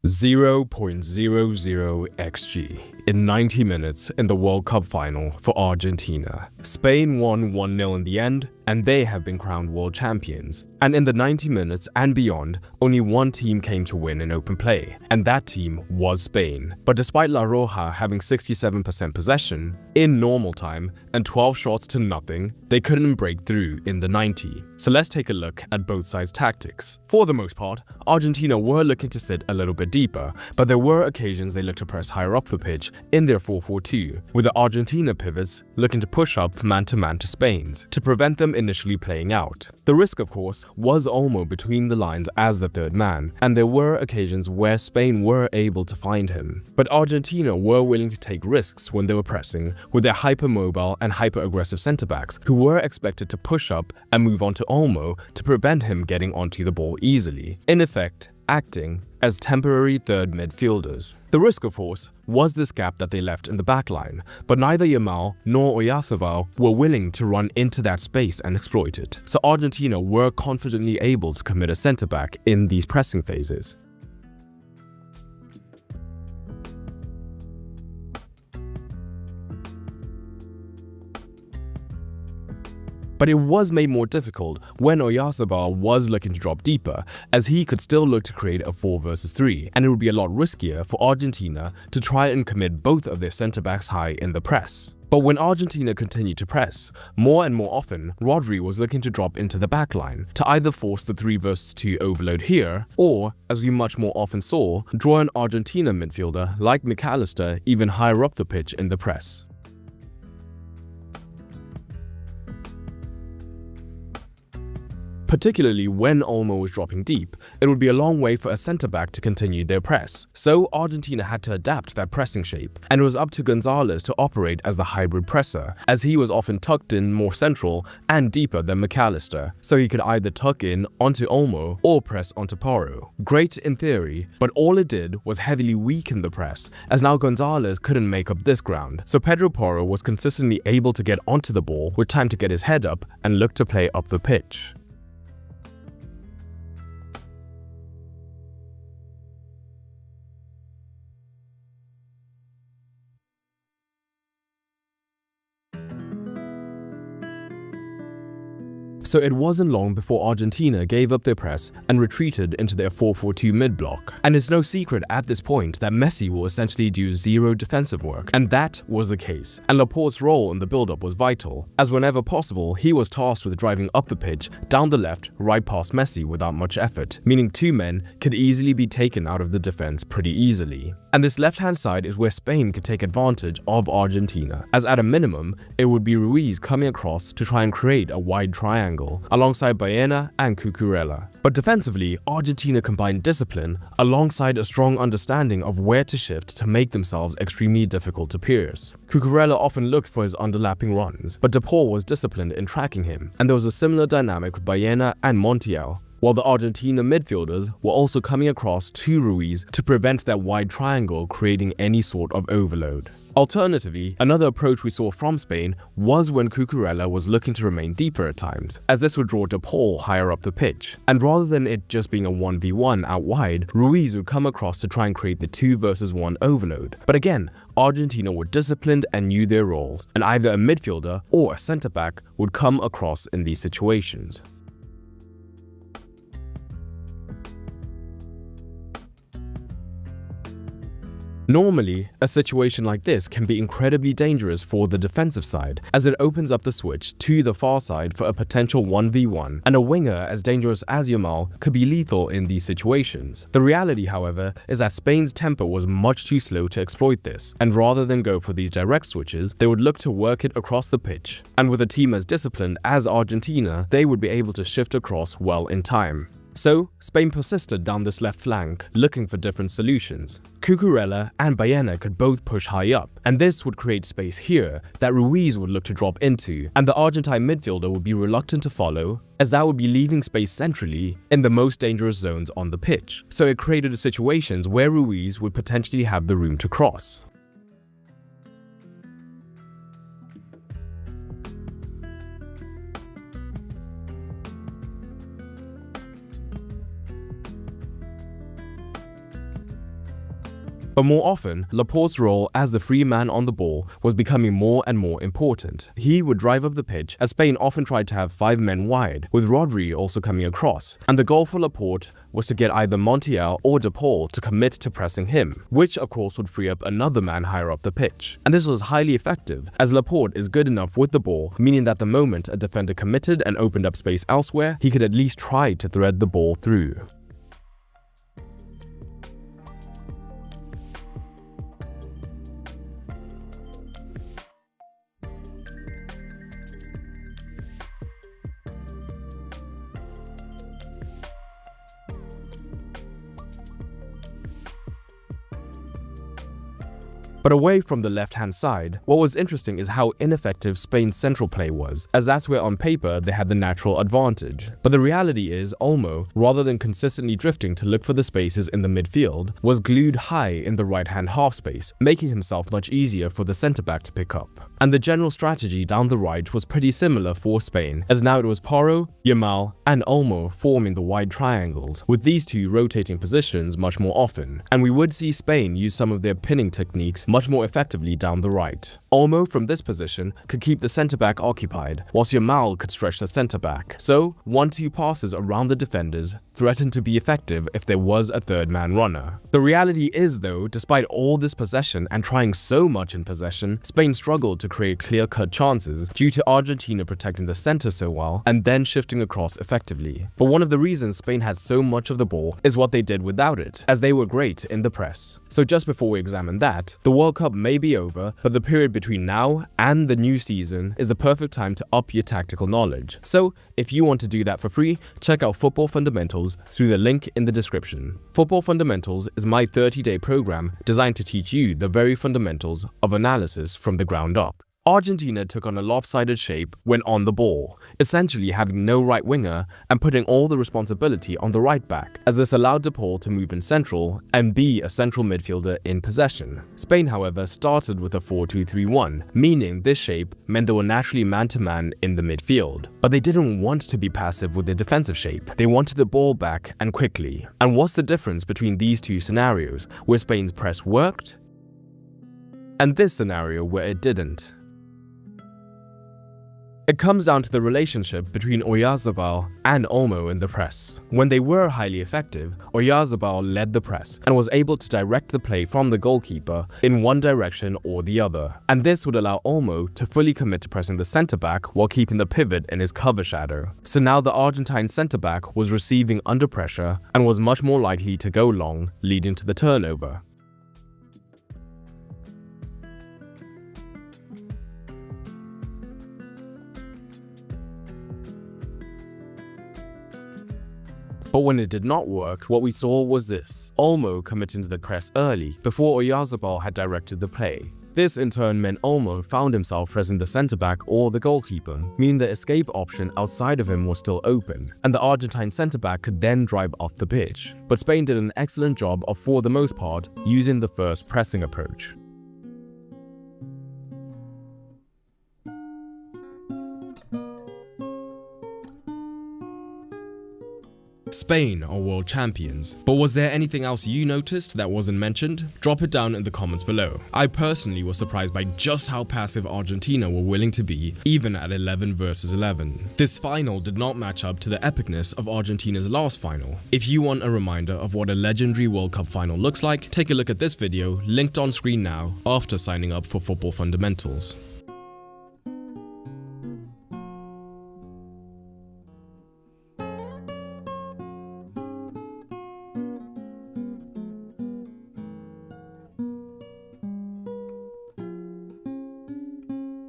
0.00 xg in 90 minutes in the World Cup Final for Argentina. Spain won 1-0 in the end, and they have been crowned world champions. And in the 90 minutes and beyond, only one team came to win in open play, and that team was Spain. But despite La Roja having 67% possession in normal time and 12 shots to nothing, they couldn't break through in the 90. So let's take a look at both sides' tactics. For the most part, Argentina were looking to sit a little bit deeper, but there were occasions they looked to press higher up the pitch in their 4-4-2, with the Argentina pivots looking to push up man-to-man to Spain's to prevent them initially playing out. The risk, of course, was Olmo between the lines as the third man, and there were occasions where Spain were able to find him. But Argentina were willing to take risks when they were pressing with their hyper-mobile and hyper-aggressive centre-backs, who were expected to push up and move on to Olmo to prevent him getting onto the ball easily, in effect acting as temporary third midfielders. The risk, of course, was this gap that they left in the backline, but neither Yamal nor Oyarzabal were willing to run into that space and exploit it, so Argentina were confidently able to commit a centre-back in these pressing phases. But it was made more difficult when Oyarzabal was looking to drop deeper, as he could still look to create a 4 versus 3, and it would be a lot riskier for Argentina to try and commit both of their centre-backs high in the press. But when Argentina continued to press, more and more often, Rodri was looking to drop into the backline to either force the 3 versus 2 overload here, or, as we much more often saw, draw an Argentina midfielder like McAllister even higher up the pitch in the press. Particularly when Olmo was dropping deep, it would be a long way for a centre-back to continue their press, so Argentina had to adapt that pressing shape, and it was up to Gonzalez to operate as the hybrid presser, as he was often tucked in more central and deeper than McAllister, so he could either tuck in onto Olmo or press onto Porro. Great in theory, but all it did was heavily weaken the press, as now Gonzalez couldn't make up this ground, so Pedro Porro was consistently able to get onto the ball with time to get his head up and look to play up the pitch. So it wasn't long before Argentina gave up their press and retreated into their 4-4-2 mid-block. And it's no secret at this point that Messi will essentially do zero defensive work, and that was the case. And Laporte's role in the build-up was vital, as whenever possible he was tasked with driving up the pitch, down the left, right past Messi without much effort, meaning two men could easily be taken out of the defense pretty easily. And this left-hand side is where Spain could take advantage of Argentina, as at a minimum, it would be Ruiz coming across to try and create a wide triangle alongside Baena and Cucurella. But defensively, Argentina combined discipline alongside a strong understanding of where to shift to make themselves extremely difficult to pierce. Cucurella often looked for his underlapping runs, but De Paul was disciplined in tracking him, and there was a similar dynamic with Baena and Montiel, while the Argentina midfielders were also coming across to Ruiz to prevent that wide triangle creating any sort of overload. Alternatively, another approach we saw from Spain was when Cucurella was looking to remain deeper at times, as this would draw De Paul higher up the pitch. And rather than it just being a 1v1 out wide, Ruiz would come across to try and create the 2 versus 1 overload. But again, Argentina were disciplined and knew their roles, and either a midfielder or a centre-back would come across in these situations. Normally, a situation like this can be incredibly dangerous for the defensive side, as it opens up the switch to the far side for a potential 1v1, and a winger as dangerous as Yamal could be lethal in these situations. The reality, however, is that Spain's tempo was much too slow to exploit this, and rather than go for these direct switches, they would look to work it across the pitch. And with a team as disciplined as Argentina, they would be able to shift across well in time. So, Spain persisted down this left flank, looking for different solutions. Cucurella and Baena could both push high up, and this would create space here that Ruiz would look to drop into, and the Argentine midfielder would be reluctant to follow, as that would be leaving space centrally in the most dangerous zones on the pitch. So it created situations where Ruiz would potentially have the room to cross. But more often, Laporte's role as the free man on the ball was becoming more and more important. He would drive up the pitch, as Spain often tried to have 5 men wide, with Rodri also coming across, and the goal for Laporte was to get either Montiel or De Paul to commit to pressing him, which of course would free up another man higher up the pitch. And this was highly effective, as Laporte is good enough with the ball, meaning that the moment a defender committed and opened up space elsewhere, he could at least try to thread the ball through. But away from the left-hand side, what was interesting is how ineffective Spain's central play was, as that's where on paper they had the natural advantage. But the reality is Olmo, rather than consistently drifting to look for the spaces in the midfield, was glued high in the right-hand half space, making himself much easier for the centre-back to pick up. And the general strategy down the right was pretty similar for Spain, as now it was Porro, Yamal, and Olmo forming the wide triangles, with these two rotating positions much more often. And we would see Spain use some of their pinning techniques much more effectively down the right. Olmo from this position could keep the centre-back occupied, whilst Yamal could stretch the centre-back. So 1-2 passes around the defenders threatened to be effective if there was a third man runner. The reality is though, despite all this possession and trying so much in possession, Spain struggled to create clear-cut chances due to Argentina protecting the centre so well and then shifting across effectively. But one of the reasons Spain had so much of the ball is what they did without it, as they were great in the press. So just before we examine that, the World Cup may be over, but the period between now and the new season is the perfect time to up your tactical knowledge. So if you want to do that for free, check out Football Fundamentals through the link in the description. Football Fundamentals is my 30-day program designed to teach you the very fundamentals of analysis from the ground up. Argentina took on a lopsided shape when on the ball, essentially having no right winger and putting all the responsibility on the right back, as this allowed De Paul to move in central and be a central midfielder in possession. Spain, however, started with a 4-2-3-1, meaning this shape meant they were naturally man-to-man in the midfield. But they didn't want to be passive with their defensive shape. They wanted the ball back and quickly. And what's the difference between these two scenarios, where Spain's press worked and this scenario where it didn't? It comes down to the relationship between Oyarzabal and Olmo in the press. When they were highly effective, Oyarzabal led the press and was able to direct the play from the goalkeeper in one direction or the other. And this would allow Olmo to fully commit to pressing the centre-back while keeping the pivot in his cover shadow. So now the Argentine centre-back was receiving under pressure and was much more likely to go long, leading to the turnover. But when it did not work, what we saw was this: Olmo committing to the press early, before Oyarzabal had directed the play. This in turn meant Olmo found himself pressing the centre-back or the goalkeeper, meaning the escape option outside of him was still open, and the Argentine centre-back could then drive off the pitch. But Spain did an excellent job of, for the most part, using the first pressing approach. Spain are world champions, but was there anything else you noticed that wasn't mentioned? Drop it down in the comments below. I personally was surprised by just how passive Argentina were willing to be, even at 11 versus 11. This final did not match up to the epicness of Argentina's last final. If you want a reminder of what a legendary World Cup final looks like, take a look at this video linked on screen now after signing up for Football Fundamentals.